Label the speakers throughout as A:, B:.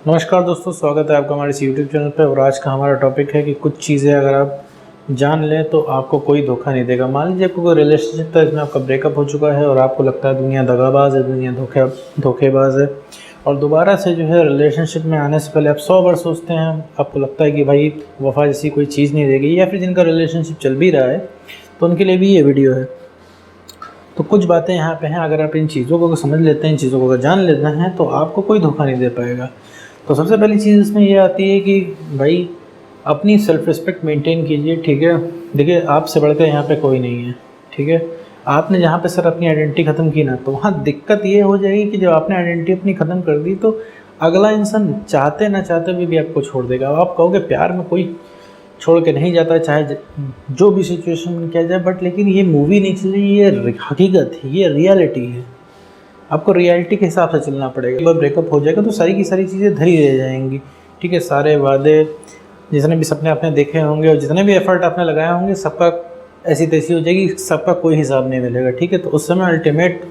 A: नमस्कार दोस्तों, स्वागत है आपका हमारे इस यूट्यूब चैनल पे। और आज का हमारा टॉपिक है कि कुछ चीज़ें अगर आप जान लें तो आपको कोई धोखा नहीं देगा। मान लीजिए आपको कोई रिलेशनशिप था, इसमें आपका ब्रेकअप हो चुका है और आपको लगता है दुनिया दगाबाज है, दुनिया धोखेबाज है, और दोबारा से जो है रिलेशनशिप में आने से पहले आप 100 बार सोचते हैं। आपको लगता है कि भाई वफ़ा जैसी कोई चीज़ नहीं देगी, या फिर जिनका रिलेशनशिप चल भी रहा है तो उनके लिए भी ये वीडियो है। तो कुछ बातें यहाँ पे हैं, अगर आप इन चीज़ों को समझ लेते हैं, इन चीज़ों को अगर जान लेते हैं तो आपको कोई धोखा नहीं दे पाएगा। तो सबसे पहली चीज़ इसमें ये आती है कि भाई अपनी सेल्फ रिस्पेक्ट मेंटेन कीजिए, ठीक है। देखिए, आपसे बढ़कर यहाँ पे कोई नहीं है, ठीक है। आपने जहाँ पे सर अपनी आइडेंटिटी ख़त्म की ना, तो वहाँ दिक्कत ये हो जाएगी कि जब आपने आइडेंटिटी अपनी ख़त्म कर दी तो अगला इंसान चाहते ना चाहते हुए भी आपको छोड़ देगा। आप कहोगे प्यार में कोई छोड़ के नहीं जाता, चाहे जो भी सिचुएशन में किया जाए, बट लेकिन ये मूवी नहीं चल रही, ये हकीकत है, ये रियलिटी है। आपको रियलिटी के हिसाब से चलना पड़ेगा। जब ब्रेकअप हो जाएगा तो सारी की सारी चीज़ें धरी रह जाएंगी, ठीक है। सारे वादे, जितने भी सपने आपने देखे होंगे और जितने भी एफर्ट आपने लगाए होंगे, सबका ऐसी तैसी हो जाएगी, सबका कोई हिसाब नहीं मिलेगा, ठीक है। तो उस समय अल्टीमेट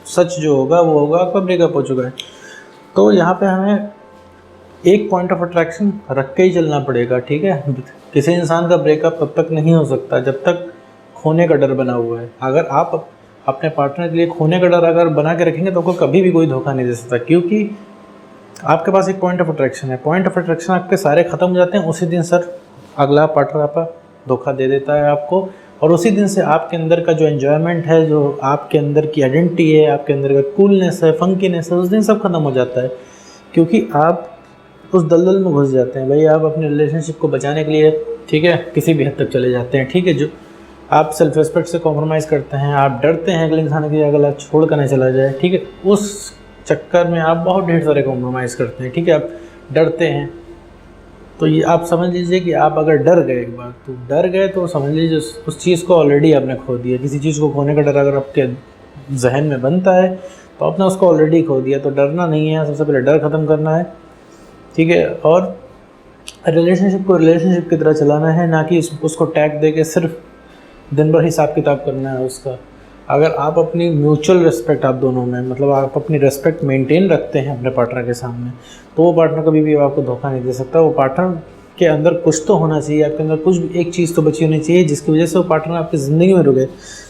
A: सच जो होगा वो होगा आपका ब्रेकअप हो चुका है। तो यहाँ पे हमें एक पॉइंट ऑफ अट्रैक्शन रख के ही चलना पड़ेगा, ठीक है। किसी इंसान का ब्रेकअप तब तक नहीं हो सकता जब तक खोने का डर बना हुआ है। अगर आप अपने पार्टनर के लिए खोने का डर अगर बना के रखेंगे तो आपको कभी भी कोई धोखा नहीं दे सकता, क्योंकि आपके पास एक पॉइंट ऑफ अट्रैक्शन है। पॉइंट ऑफ अट्रैक्शन आपके सारे ख़त्म हो जाते हैं उसी दिन सर अगला पार्टनर आपका धोखा दे देता है आपको, और उसी दिन से आपके अंदर का जो एन्जॉयमेंट है, जो आपके अंदर की आइडेंटिटी है, आपके अंदर का कूलनेस है, फंकीनेस है, उस दिन सब खत्म हो जाता है, क्योंकि आप उस दलदल में घुस जाते हैं। भाई आप अपने रिलेशनशिप को बचाने के लिए, ठीक है, किसी भी हद तक चले जाते हैं, ठीक है। जो आप सेल्फ रिस्पेक्ट से कॉम्प्रोमाइज़ करते हैं, आप डरते हैं अगले इंसान की अगला छोड़ कर नहीं चला जाए, ठीक है। उस चक्कर में आप बहुत ढेर सारे कॉम्प्रोमाइज़ करते हैं, ठीक है। आप डरते हैं, तो ये आप समझ लीजिए कि आप अगर डर गए एक बार, तो डर गए तो समझ लीजिए उस चीज़ को ऑलरेडी आपने खो दिया। किसी चीज़ को खोने का डर अगर आपके जहन में बनता है तो आपने उसको ऑलरेडी खो दिया। तो डरना नहीं है, सबसे पहले डर ख़त्म करना है, ठीक है। और रिलेशनशिप को रिलेशनशिप की तरह चलाना है, ना कि उसको टैग दे के सिर्फ दिन भर हिसाब किताब करना है उसका। अगर आप अपनी म्यूचुअल रिस्पेक्ट आप दोनों में, मतलब आप अपनी रिस्पेक्ट मेंटेन रखते हैं अपने पार्टनर के सामने, तो वो पार्टनर कभी भी आपको धोखा नहीं दे सकता। वो पार्टनर के अंदर कुछ तो होना चाहिए, आपके अंदर कुछ भी एक चीज़ तो बची होनी चाहिए जिसकी वजह से वो पार्टनर आपकी ज़िंदगी में रुके।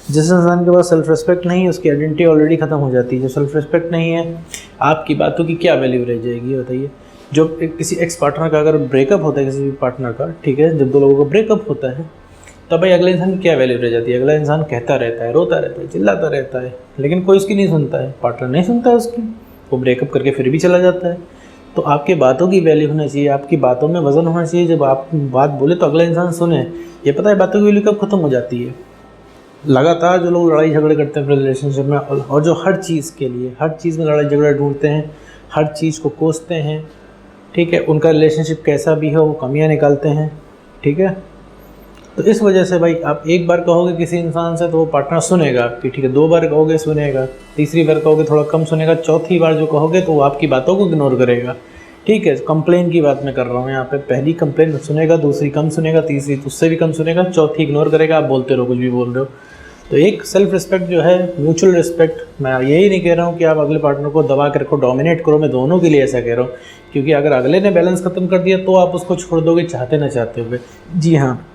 A: जिस इंसान के पास सेल्फ रिस्पेक्ट नहीं है उसकी आइडेंटिटी ऑलरेडी ख़त्म हो जाती है। जो सेल्फ रिस्पेक्ट नहीं है, आपकी बातों की क्या वैल्यू रह जाएगी बताइए। जो किसी एक्स पार्टनर का अगर ब्रेकअप होता है, किसी भी पार्टनर का, ठीक है, जब दो लोगों का ब्रेकअप होता है तब भाई अगले इंसान की क्या वैल्यू रह जाती है। अगला इंसान कहता रहता है, रोता रहता है, चिल्लाता रहता है, लेकिन कोई उसकी नहीं सुनता है, पार्टनर नहीं सुनता है उसकी, वो ब्रेकअप करके फिर भी चला जाता है। तो आपकी बातों की वैल्यू होना चाहिए, आपकी बातों में वजन होना चाहिए। जब आप बात बोले तो अगला इंसान सुने। ये पता है बातों की वैल्यू कब खत्म हो जाती है? लगातार जो लोग लड़ाई झगड़े करते हैं रिलेशनशिप में, और जो हर चीज़ के लिए, हर चीज़ में लड़ाई झगड़ा ढूंढते हैं, हर चीज़ को कोसते हैं, ठीक है। उनका रिलेशनशिप कैसा भी हो वो कमियां निकालते हैं, ठीक है। तो इस वजह से भाई आप एक बार कहोगे किसी इंसान से तो वो पार्टनर सुनेगा आपकी, ठीक है। 2 बार कहोगे सुनेगा, तीसरी बार कहोगे थोड़ा कम सुनेगा, चौथी बार जो कहोगे तो वो आपकी बातों को इग्नोर करेगा, ठीक है। कंप्लेन की बात मैं कर रहा हूँ यहाँ पे। पहली कंप्लेन सुनेगा, दूसरी कम सुनेगा, तीसरी उससे भी कम सुनेगा, चौथी इग्नोर करेगा। आप बोलते रहो, कुछ भी बोल रहे हो। तो एक सेल्फ रिस्पेक्ट जो है, म्यूचुअल रिस्पेक्ट, मैं यही नहीं कह रहा हूँ कि आप अगले पार्टनर को दबा के रखो, डोमिनेट करो, मैं दोनों के लिए ऐसा कह रहा हूँ, क्योंकि अगर अगले ने बैलेंस ख़त्म कर दिया तो आप उसको छोड़ दोगे चाहते ना चाहते हुए। जी हाँ,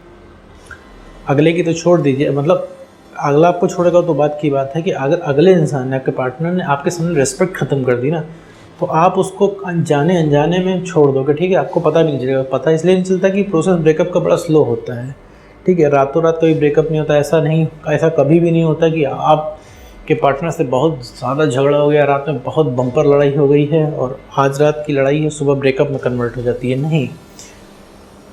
A: अगले की तो छोड़ दीजिए, मतलब अगला आपको छोड़ेगा तो बात की बात है कि अगर अगले इंसान ने, आपके पार्टनर ने आपके सामने रिस्पेक्ट ख़त्म कर दी ना, तो आप उसको अनजाने में छोड़ दोगे, ठीक है। आपको पता नहीं चलेगा। पता इसलिए नहीं चलता कि प्रोसेस ब्रेकअप का बड़ा स्लो होता है, ठीक है। रातों रात कोई ब्रेकअप नहीं होता, ऐसा कभी भी नहीं होता कि आप के पार्टनर से बहुत ज़्यादा झगड़ा हो गया, रात में बहुत बम्पर लड़ाई हो गई है और आज रात की लड़ाई है सुबह ब्रेकअप में कन्वर्ट हो जाती है। नहीं,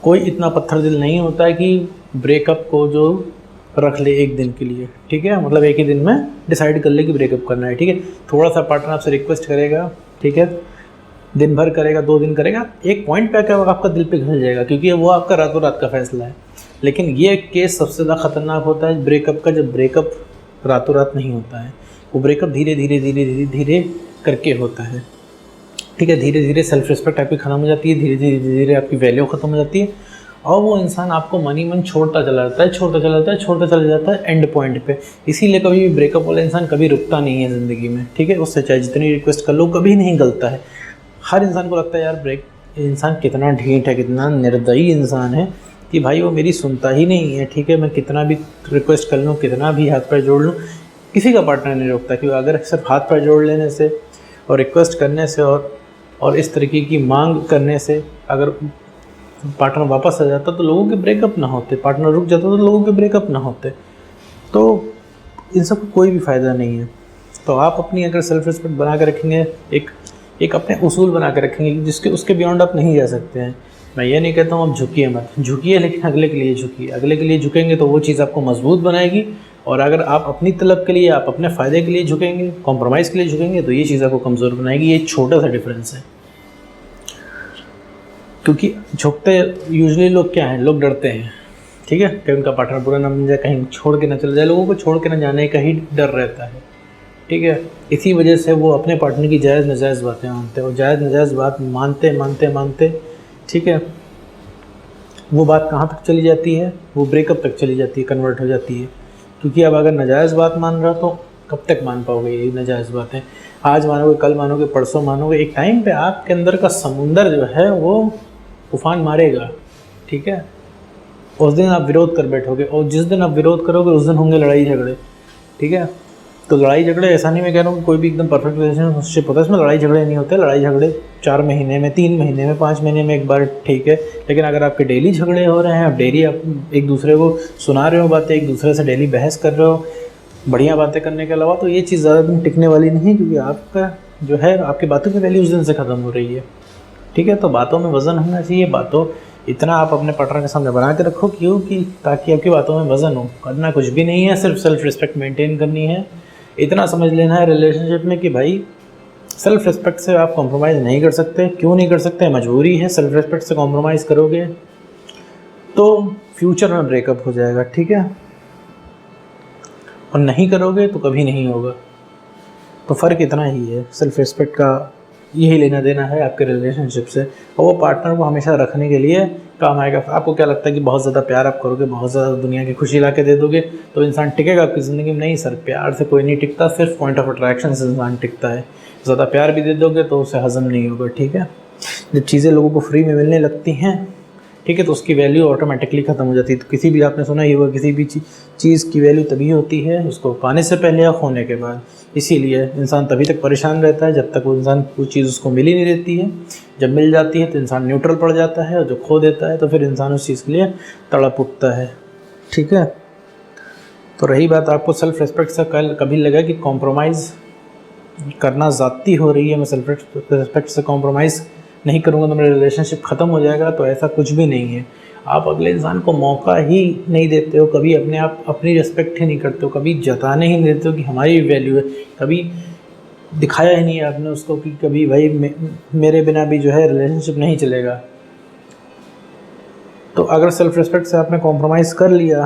A: कोई इतना पत्थर दिल नहीं होता है कि ब्रेकअप को जो रख ले एक दिन के लिए, ठीक है। मतलब एक ही दिन में डिसाइड कर ले कि ब्रेकअप करना है, ठीक है। थोड़ा सा पार्टनर आपसे रिक्वेस्ट करेगा, ठीक है, दिन भर करेगा, 2 दिन करेगा, एक पॉइंट पे आकर आपका दिल पे घिस जाएगा, क्योंकि वो आपका रातों रात का फैसला है। लेकिन ये केस सबसे ज़्यादा ख़तरनाक होता है ब्रेकअप का, जब ब्रेकअप रातों रात नहीं होता है। वो ब्रेकअप धीरे धीरे करके होता है, ठीक है। धीरे धीरे सेल्फ रिस्पेक्ट आपकी ख़त्म हो जाती है, धीरे धीरे आपकी वैल्यू ख़त्म हो जाती है, और वो इंसान आपको मन छोड़ता चला जाता है एंड पॉइंट पे। इसीलिए कभी भी ब्रेकअप वाला इंसान कभी रुकता नहीं है ज़िंदगी में, ठीक है। उससे चाहे जितनी रिक्वेस्ट कर लो कभी नहीं गलता है। हर इंसान को लगता है यार ब्रेक, इंसान कितना ढीठ है, कितना निर्दयी इंसान है कि भाई वो मेरी सुनता ही नहीं है। ठीक है, मैं कितना भी रिक्वेस्ट कर लूँ, कितना भी हाथ पैर जोड़ लूँ, किसी का पार्टनर नहीं रोकता। क्योंकि अगर सिर्फ हाथ पैर जोड़ लेने से और रिक्वेस्ट करने से और इस तरीके की मांग करने से अगर पार्टनर वापस आ जाता तो लोगों के ब्रेकअप ना होते, पार्टनर रुक जाता तो लोगों के ब्रेकअप ना होते। तो इन सब को कोई भी फ़ायदा नहीं है। तो आप अपनी अगर सेल्फ रिस्पेक्ट बना के रखेंगे, एक अपने उसूल बना के रखेंगे कि जिसके उसके बियॉन्ड आप नहीं जा सकते हैं। मैं ये नहीं कहता हूँ आप झुकिए मत, झुकिए लेकिन अगले के लिए झुकिए। अगले के लिए झुकेंगे तो वो चीज़ आपको मजबूत बनाएगी। और अगर आप अपनी तलब के लिए, आप अपने फ़ायदे के लिए झुकेंगे, कॉम्प्रोमाइज़ के लिए झुकेंगे, तो ये चीज़ आपको कमज़ोर बनाएगी। ये छोटा सा डिफरेंस है। क्योंकि झुकते यूजुअली लोग क्या हैं, लोग डरते हैं। ठीक है, कहीं उनका पार्टनर बुरा ना बन जाए, कहीं छोड़ के ना चले जाए, लोगों को छोड़ के ना जाने का ही डर रहता है। ठीक है, इसी वजह से वो अपने पार्टनर की जायज़ नाजायज़ बातें मानते हैं और जायज़ नाजायज़ बात मानते ठीक है, वो बात कहाँ तक चली जाती है, वो ब्रेकअप तक चली जाती है, कन्वर्ट हो जाती है। क्योंकि अब अगर नाजायज़ बात मान रहा तो कब तक मान पाओगे यही नाजायज़ बातें? आज मानोगे, कल मानोगे, परसों मानोगे, एक टाइम पे आपके अंदर का समुंदर जो है वो तूफान मारेगा। ठीक है, उस दिन आप विरोध कर बैठोगे और जिस दिन आप विरोध करोगे उस दिन होंगे लड़ाई झगड़े। ठीक है, तो लड़ाई झगड़े ऐसा नहीं मैं कह रहा हूँ कि कोई भी एकदम परफेक्ट रिलेशनशिप होता है इसमें लड़ाई झगड़े नहीं होते। लड़ाई झगड़े 4 महीने में, 3 महीने में, 5 महीने में एक बार ठीक है। लेकिन अगर आपके डेली झगड़े हो रहे हैं, आप डेली आप एक दूसरे को सुना रहे हो बातें, एक दूसरे से डेली बहस कर रहे हो बढ़िया बातें करने के अलावा, तो ये चीज़ ज़्यादा दिन टिकने वाली नहीं है। क्योंकि आपका जो है, आपकी बातों की वैल्यू उस दिन से ख़त्म हो रही है। ठीक है, तो बातों में वज़न होना चाहिए। बातों इतना आप अपने पार्टनर के सामने बना के रखो क्योंकि ताकि आपकी बातों में वज़न हो। करना कुछ भी नहीं है, सिर्फ सेल्फ रिस्पेक्ट मेंटेन करनी है। इतना समझ लेना है रिलेशनशिप में कि भाई सेल्फ रिस्पेक्ट से आप कॉम्प्रोमाइज़ नहीं कर सकते। क्यों नहीं कर सकते? मजबूरी है। सेल्फ रिस्पेक्ट से कॉम्प्रोमाइज़ करोगे तो फ्यूचर में ब्रेकअप हो जाएगा। ठीक है, और नहीं करोगे तो कभी नहीं होगा। तो फ़र्क इतना ही है, सेल्फ रिस्पेक्ट का यही लेना देना है आपके रिलेशनशिप से। और वो पार्टनर को हमेशा रखने के लिए काम आएगा। आपको क्या लगता है कि बहुत ज़्यादा प्यार आप करोगे, बहुत ज़्यादा दुनिया की खुशी ला के दे दोगे तो इंसान टिकेगा आपकी ज़िंदगी में? नहीं सर, प्यार से कोई नहीं टिकता, सिर्फ पॉइंट ऑफ अट्रैक्शन से इंसान टिकता है। ज़्यादा प्यार भी दे दोगे तो उसे हज़म नहीं होगा। ठीक है, जब चीज़ें लोगों को फ्री में मिलने लगती हैं, ठीक है, तो उसकी वैल्यू ऑटोमेटिकली ख़त्म हो जाती है। तो किसी भी, आपने सुना ही होगा, किसी भी चीज़ की वैल्यू तभी होती है उसको पाने से पहले या खोने के बाद। इसीलिए इंसान तभी तक परेशान रहता है जब तक वो इंसान कोई चीज़ उसको मिल ही नहीं रहती है। जब मिल जाती है तो इंसान न्यूट्रल पड़ जाता है, और जब खो देता है तो फिर इंसान उस चीज़ के लिए तड़प उठता है। ठीक है, तो रही बात आपको सेल्फ रिस्पेक्ट से, कभी लगा कि कॉम्प्रोमाइज़ करना ज़्यादती हो रही है, मैं सेल्फ रिस्पेक्ट से कॉम्प्रोमाइज़ नहीं करूँगा तो मेरा रिलेशनशिप ख़त्म हो जाएगा, तो ऐसा कुछ भी नहीं है। आप अगले इंसान को मौका ही नहीं देते हो, कभी अपने आप अपनी रिस्पेक्ट ही नहीं करते हो, कभी जताने ही नहीं देते हो कि हमारी वैल्यू है, कभी दिखाया ही नहीं है आपने उसको कि कभी भाई मेरे बिना भी जो है रिलेशनशिप नहीं चलेगा। तो अगर सेल्फ रिस्पेक्ट से आपने कॉम्प्रोमाइज़ कर लिया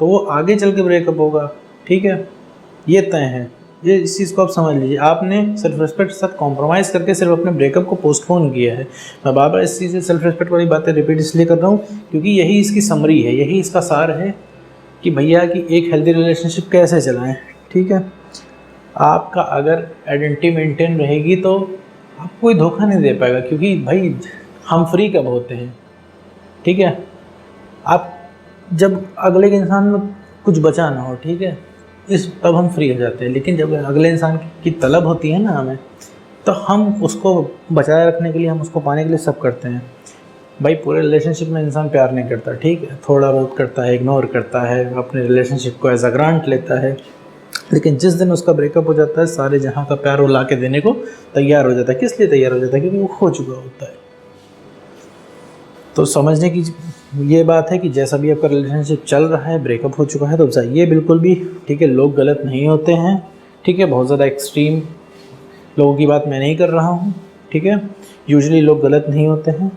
A: तो वो आगे चल के ब्रेकअप होगा। ठीक है, ये तय है। ये इस चीज़ को आप समझ लीजिए। आपने सेल्फ रिस्पेक्ट के साथ कॉम्प्रोमाइज़ करके सिर्फ अपने ब्रेकअप को पोस्टपोन किया है। मैं बार बार इस चीज़ से सेल्फ रिस्पेक्ट वाली बातें रिपीट इसलिए कर रहा हूँ क्योंकि यही इसकी समरी है, यही इसका सार है कि भैया कि एक हेल्दी रिलेशनशिप कैसे चलाएं। ठीक है, आपका अगर आइडेंटिटी मेंटेन रहेगी तो आपको कोई धोखा नहीं दे पाएगा। क्योंकि भाई हम फ्री कब होते हैं? ठीक है, आप जब अगले के इंसान में कुछ बचा ना हो, ठीक है, तब हम फ्री हो जाते हैं। लेकिन जब अगले इंसान की तलब होती है ना हमें, तो हम उसको बचाए रखने के लिए, हम उसको पाने के लिए सब करते हैं। भाई पूरे रिलेशनशिप में इंसान प्यार नहीं करता, ठीक है, थोड़ा बहुत करता है, इग्नोर करता है, अपने रिलेशनशिप को एज अ ग्रांट लेता है। लेकिन जिस दिन उसका ब्रेकअप हो जाता है, सारे जहाँ का प्यार वो ला के देने को तैयार हो जाता है। किस लिए तैयार हो जाता है? क्योंकि वो खो चुका होता है। तो समझने की ये बात है कि जैसा भी आपका रिलेशनशिप चल रहा है, ब्रेकअप हो चुका है तो जाइए बिल्कुल भी। ठीक है, लोग गलत नहीं होते हैं। ठीक है, बहुत ज़्यादा एक्सट्रीम लोगों की बात मैं नहीं कर रहा हूँ। ठीक है, यूजुअली लोग गलत नहीं होते हैं।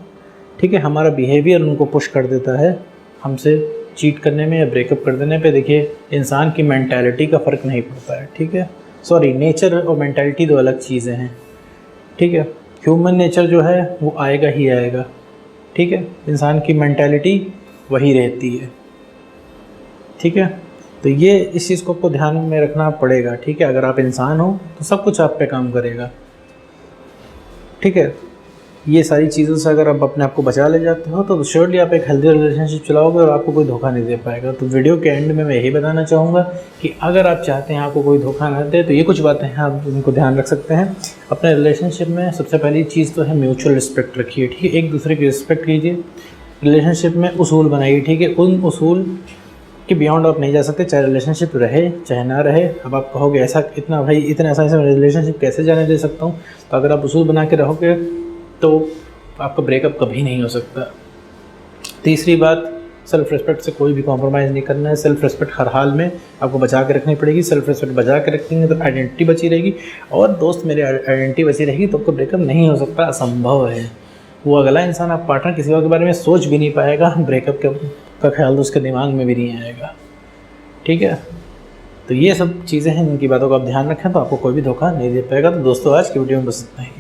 A: ठीक है, हमारा बिहेवियर उनको पुश कर देता है हमसे चीट करने में या ब्रेकअप कर देने पे। देखिए, इंसान की मेंटालिटी का फ़र्क नहीं पड़ता है। ठीक है, सॉरी, नेचर और मेंटालिटी दो अलग चीज़ें हैं। ठीक है, ह्यूमन नेचर जो है वो आएगा ही आएगा। ठीक है, इंसान की मेंटालिटी वही रहती है। ठीक है, तो ये इस चीज़ को आपको ध्यान में रखना पड़ेगा। ठीक है, अगर आप इंसान हो तो सब कुछ आप पे काम करेगा। ठीक है, ये सारी चीज़ों से अगर आप अपने आप को बचा ले जाते हो तो श्योरली आप एक हेल्दी रिलेशनशिप चलाओगे और आपको कोई धोखा नहीं दे पाएगा। तो वीडियो के एंड में मैं यही बताना चाहूँगा कि अगर आप चाहते हैं आपको कोई धोखा ना दे तो ये कुछ बातें हैं, आप उनको ध्यान रख सकते हैं अपने रिलेशनशिप में। सबसे पहली चीज़ तो है म्यूचुअल रिस्पेक्ट रखिए, ठीक है, एक दूसरे की रिस्पेक्ट कीजिए। रिलेशनशिप में उसूल बनाइए, ठीक है, उन उसूल कि बियॉन्ड आप नहीं जा सकते, चाहे रिलेशनशिप रहे चाहे ना रहे। अब आप कहोगे ऐसा इतना भाई इतना आसानी से रिलेशनशिप कैसे जाने दे सकता हूँ, तो अगर आप उसूल बना के रहोगे तो आपका ब्रेकअप कभी नहीं हो सकता। तीसरी बात, सेल्फ रिस्पेक्ट से कोई भी कॉम्प्रोमाइज़ नहीं करना है। सेल्फ रिस्पेक्ट हर हाल में आपको बचा के रखनी पड़ेगी। सेल्फ रिस्पेक्ट बचा के रखेंगे तो आइडेंटिटी बची रहेगी, और दोस्त मेरे आइडेंटिटी बची रहेगी तो आपका ब्रेकअप नहीं हो सकता, असंभव है। वो अगला इंसान, आप पार्टनर किसी और के बारे में सोच भी नहीं पाएगा, ब्रेकअप का ख्याल तो उसके दिमाग में भी नहीं आएगा, ठीक है। तो ये सब चीज़ें हैं, इनकी बातों का आप ध्यान रखें तो आपको कोई भी धोखा नहीं दे पाएगा। तो दोस्तों आज की वीडियो में बस इतना ही।